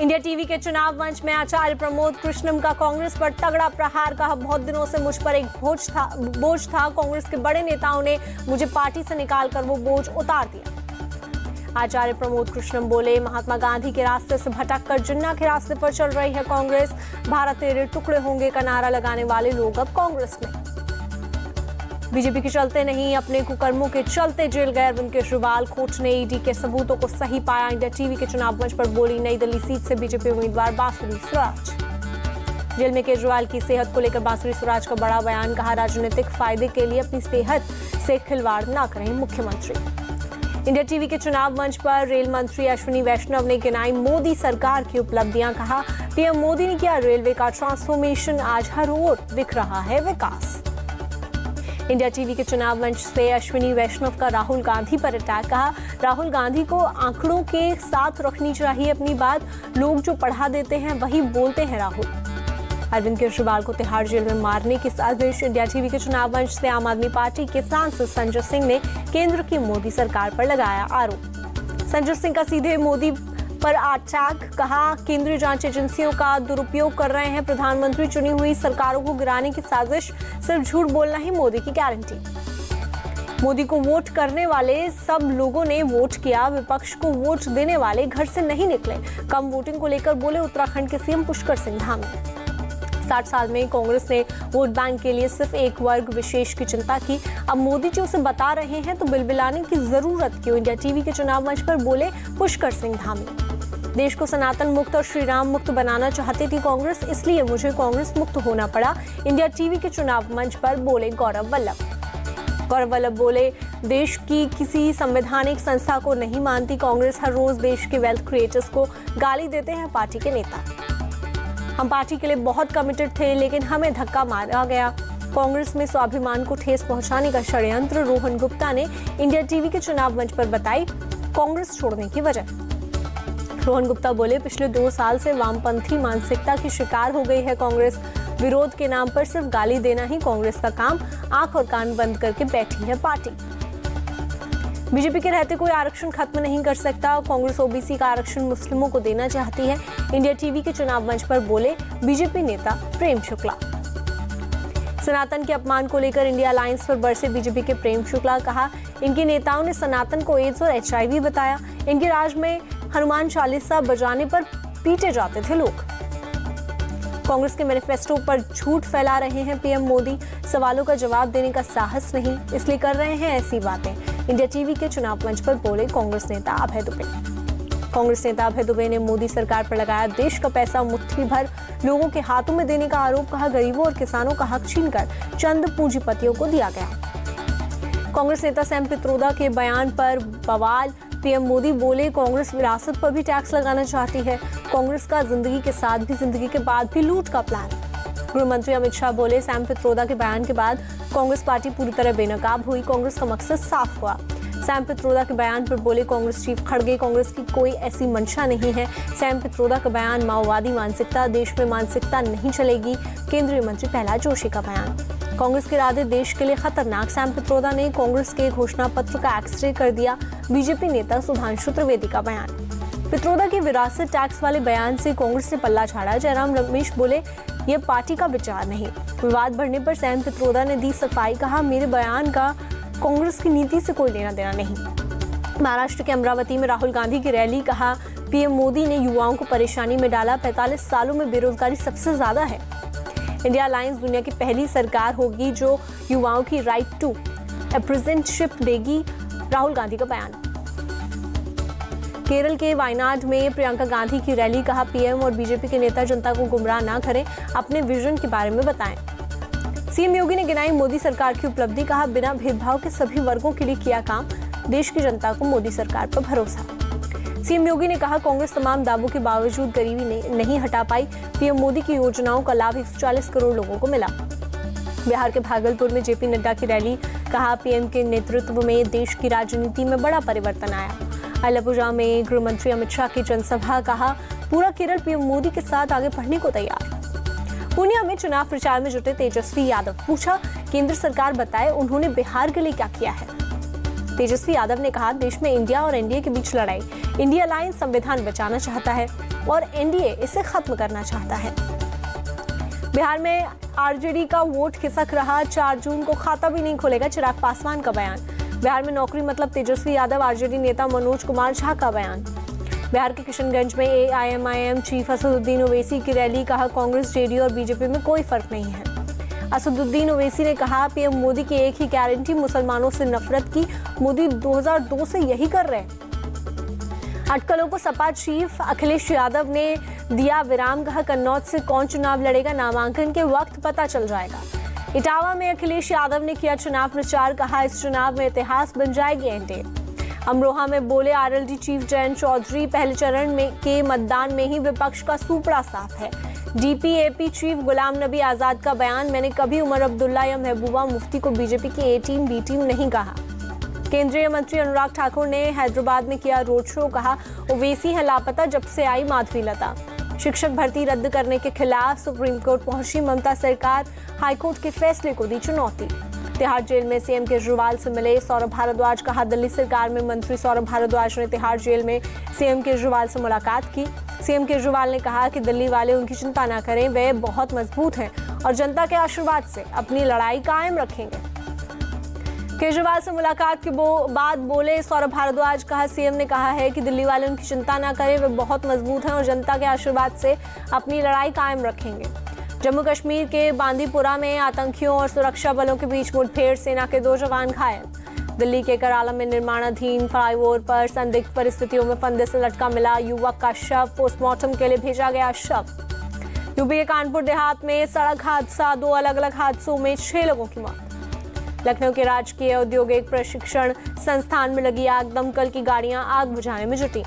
India TV के चुनाव मंच में आचार्य प्रमोद कृष्णम का कांग्रेस पर तगड़ा प्रहार। कहा, बहुत दिनों से मुझ पर एक बोझ था। कांग्रेस के बड़े नेताओं ने मुझे पार्टी से निकालकर वो बोझ उतार दिया। आचार्य प्रमोद कृष्णम बोले, महात्मा गांधी के रास्ते से भटककर जिन्ना के रास्ते पर चल रही है कांग्रेस। भारत तेरे टुकड़े होंगे का नारा लगाने वाले लोग अब कांग्रेस में। बीजेपी के चलते नहीं, अपने कुकर्मों के चलते जेल गए अरविंद केजरीवाल। कोर्ट ने ईडी के सबूतों को सही पाया। इंडिया टीवी के चुनाव मंच पर बोली नई दिल्ली सीट से बीजेपी उम्मीदवार बांसुरी स्वराज। जेल में केजरीवाल की सेहत को लेकर बांसुरी स्वराज का बड़ा बयान। कहा, राजनीतिक फायदे के लिए अपनी सेहत से खिलवाड़ न करें मुख्यमंत्री। इंडिया टीवी के चुनाव मंच पर रेल मंत्री अश्विनी वैष्णव ने गिनाई मोदी सरकार की उपलब्धियां। कहा, पीएम मोदी ने किया रेलवे का ट्रांसफॉर्मेशन, आज हर ओर दिख रहा है विकास। इंडिया टीवी के चुनाव मंच से अश्विनी वैष्णव का राहुल गांधी पर अटैक। कहा, राहुल गांधी को आंकड़ों के साथ रखनी चाहिए अपनी बात। लोग जो पढ़ा देते हैं वही बोलते हैं राहुल। अरविंद केजरीवाल को तिहाड़ जेल में मारने की साजिश। इंडिया टीवी के चुनाव मंच से आम आदमी पार्टी के सांसद संजय सिंह ने केंद्र की मोदी सरकार पर लगाया आरोप। संजय सिंह का सीधे मोदी पर अटैक। कहा, केंद्रीय जांच एजेंसियों का दुरुपयोग कर रहे हैं प्रधानमंत्री। चुनी हुई सरकारों को गिराने की साजिश, सिर्फ झूठ बोलना ही मोदी की गारंटी। मोदी को वोट करने वाले सब लोगों ने वोट किया, विपक्ष को वोट देने वाले घर से नहीं निकले। कम वोटिंग को लेकर बोले उत्तराखंड के सीएम पुष्कर सिंह धामी। 60 साल में कांग्रेस ने वोट बैंक के लिए सिर्फ एक वर्ग विशेष की चिंता की। अब मोदी जी उसे बता रहे हैं तो बिलबिलाने की जरूरत क्यों। इंडिया टीवी के चुनाव मंच पर बोले पुष्कर सिंह धामी। देश को सनातन मुक्त और श्री राम मुक्त बनाना चाहती थी कांग्रेस, इसलिए मुझे कांग्रेस मुक्त होना पड़ा। इंडिया टीवी के चुनाव मंच पर बोले गौरव वल्लभ बोले, देश की किसी संवैधानिक संस्था को नहीं मानती कांग्रेस। हर रोज देश के वेल्थ क्रिएटर्स को गाली देते हैं पार्टी के नेता। हम पार्टी के लिए बहुत कमिटेड थे, लेकिन हमें धक्का मारा गया। कांग्रेस में स्वाभिमान को ठेस पहुंचाने का षड्यंत्र रोहन गुप्ता ने इंडिया टीवी के चुनाव मंच पर बताई कांग्रेस छोड़ने की वजह। रोहन गुप्ता बोले, पिछले 2 साल से वामपंथी मानसिकता की शिकार हो गई है कांग्रेस। विरोध के नाम पर सिर्फ गाली देना ही कांग्रेस का काम। आंख और कान बंद करके बैठी है पार्टी। बीजेपी के रहते कोई आरक्षण खत्म नहीं कर सकता। कांग्रेस ओबीसी का आरक्षण मुस्लिमों को देना चाहती है। इंडिया टीवी के चुनाव मंच पर बोले बीजेपी नेता प्रेम शुक्ला। सनातन के अपमान को लेकर इंडिया अलायंस पर बरसे बीजेपी के प्रेम शुक्ला। कहा, इनके नेताओं ने सनातन को एड्स और HIV बताया। इनके राज में हनुमान चालीसा बजाने पर पीटे जाते थे लोग। कांग्रेस के मैनिफेस्टो पर झूठ फैला रहे हैं पीएम मोदी। सवालों का जवाब देने का साहस नहीं, इसलिए कर रहे हैं ऐसी बातें। इंडिया टीवी के चुनाव मंच पर बोले कांग्रेस नेता अभय दुबे। कांग्रेस नेता अभय दुबे ने मोदी सरकार पर लगाया देश का पैसा मुट्ठी भर लोगों के हाथों में देने का आरोप। कहा, गरीबों और किसानों का हक छीनकर चंद पूंजीपतियों को दिया गया। कांग्रेस नेता सैम पित्रोदा के बयान पर बवाल। पीएम मोदी बोले, कांग्रेस विरासत पर भी टैक्स लगाना चाहती है। कांग्रेस का जिंदगी के साथ भी जिंदगी के बाद भी लूट का प्लान। गृह मंत्री अमित शाह बोले, सैम पित्रोदा के बयान के बाद कांग्रेस पार्टी पूरी तरह बेनकाब हुई। कांग्रेस का मकसद साफ हुआ। सैम पित्रोदा के बयान पर बोले कांग्रेस चीफ खड़गे, कांग्रेस की कोई ऐसी मंशा नहीं है। सैम पित्रोदा का बयान माओवादी मानसिकता, देश में मानसिकता नहीं चलेगी। केंद्रीय मंत्री प्रहलाद जोशी का बयान, कांग्रेस के इरादे देश के लिए खतरनाक। सैम पित्रोदा ने कांग्रेस के घोषणा पत्र का एक्सरे कर दिया। बीजेपी नेता सुधांशु त्रिवेदी का बयान, पित्रोदा के विरासत टैक्स वाले बयान से कांग्रेस ने पल्ला झाड़ा। जयराम रमेश बोले, ये पार्टी का विचार नहीं। विवाद बढ़ने पर सैम पित्रोदा ने दी सफाई। कहा, मेरे बयान का कांग्रेस की नीति से कोई लेना देना नहीं। महाराष्ट्र के अमरावती में राहुल गांधी की रैली। कहा, पीएम मोदी ने युवाओं को परेशानी में डाला। 45 सालों में बेरोजगारी सबसे ज्यादा है। इंडिया अलायंस दुनिया की पहली सरकार होगी जो युवाओं की राइट टू अप्रेंटिसशिप देगी। राहुल गांधी का बयान। केरल के वायनाड में प्रियंका गांधी की रैली। कहा, पीएम और बीजेपी के नेता जनता को गुमराह ना करें, अपने विजन के बारे में बताएं। सीएम योगी ने गिनाई मोदी सरकार की उपलब्धि। कहा, बिना भेदभाव के सभी वर्गों के लिए किया काम। देश की जनता को मोदी सरकार पर भरोसा। सीएम योगी ने कहा, कांग्रेस तमाम दावों के बावजूद गरीबी नहीं हटा पाई। पीएम मोदी की योजनाओं का लाभ 140 करोड़ लोगों को मिला। बिहार के भागलपुर में जेपी नड्डा की रैली। कहा, पीएम के नेतृत्व में देश की राजनीति में बड़ा परिवर्तन आया। अलापुझा में गृह मंत्री अमित शाह की जनसभा। कहा, पूरा केरल पीएम मोदी के साथ आगे बढ़ने को तैयार। पूर्णिया में चुनाव प्रचार में जुटे तेजस्वी यादव। पूछा, केंद्र सरकार बताए उन्होंने बिहार के लिए क्या किया है। तेजस्वी यादव ने कहा, देश में इंडिया और एनडीए के बीच लड़ाई। इंडिया अलायंस संविधान बचाना चाहता है और एनडीए इसे खत्म करना चाहता है। बिहार में आरजेडी का वोट खिसक रहा, 4 जून को खाता भी नहीं खोलेगा, चिराग पासवान का बयान। बिहार में नौकरी मतलब तेजस्वी यादव, आरजेडी नेता मनोज कुमार झा का बयान। बिहार के किशनगंज में एआईएमआईएम चीफ असदुद्दीन ओवैसी की रैली, कहा कांग्रेस, जेडीयू और बीजेपी में कोई फर्क नहीं है। असदुद्दीन ओवैसी ने कहा, पीएम मोदी की एक ही गारंटी, मुसलमानों से नफरत की। मोदी 2002 से यही कर रहे हैं। अटकलों को सपा चीफ अखिलेश यादव ने दिया विराम, कहा कन्नौज से कौन चुनाव लड़ेगा, नामांकन के वक्त पता चल जाएगा। इटावा में अखिलेश यादव ने किया चुनाव प्रचार, कहा इस चुनाव में इतिहास बन जाएगी एनडीए। अमरोहा में बोले आरएलडी चीफ जयंत चौधरी, पहले चरण में के मतदान में ही विपक्ष का सूपड़ा साफ है। डीपीएपी चीफ गुलाम नबी आजाद का बयान, मैंने कभी उमर अब्दुल्ला या महबूबा मुफ्ती को बीजेपी की ए टीम बी टीम नहीं कहा। केंद्रीय मंत्री अनुराग ठाकुर ने हैदराबाद में किया रोड शो, कहा ओवैसी है लापता जब से आई माधवी लता। शिक्षक भर्ती रद्द करने के खिलाफ सुप्रीम कोर्ट पहुंची ममता सरकार, हाईकोर्ट के फैसले को दी चुनौती। तिहाड़ जेल में सीएम केजरीवाल से मिले सौरभ भारद्वाज, कहा दिल्ली सरकार में मंत्री सौरभ भारद्वाज ने तिहाड़ जेल में सीएम केजरीवाल से मुलाकात की। सीएम केजरीवाल ने कहा कि दिल्ली वाले उनकी चिंता न करें, वे बहुत मजबूत हैं और जनता के आशीर्वाद से अपनी लड़ाई कायम रखेंगे। केजरीवाल से मुलाकात के बाद बोले सौरभ भारद्वाज, कहा सीएम ने कहा है कि दिल्ली वाले उनकी चिंता न करें, वे बहुत मजबूत हैं और जनता के आशीर्वाद से अपनी लड़ाई कायम रखेंगे। जम्मू कश्मीर के बांदीपुरा में आतंकियों और सुरक्षा बलों के बीच मुठभेड़, सेना के 2 जवान घायल। दिल्ली के कराला में निर्माणाधीन फ्लाईओवर पर संदिग्ध परिस्थितियों में फंदे से लटका मिला युवक का शव, पोस्टमार्टम के लिए भेजा गया शव। यूपी के कानपुर देहात में सड़क हादसा, 2 अलग-अलग हादसों में 6 लोगों की मौत। लखनऊ के राजकीय औद्योगिक प्रशिक्षण संस्थान में लगी आग, दमकल की गाड़ियां आग बुझाने में जुटी।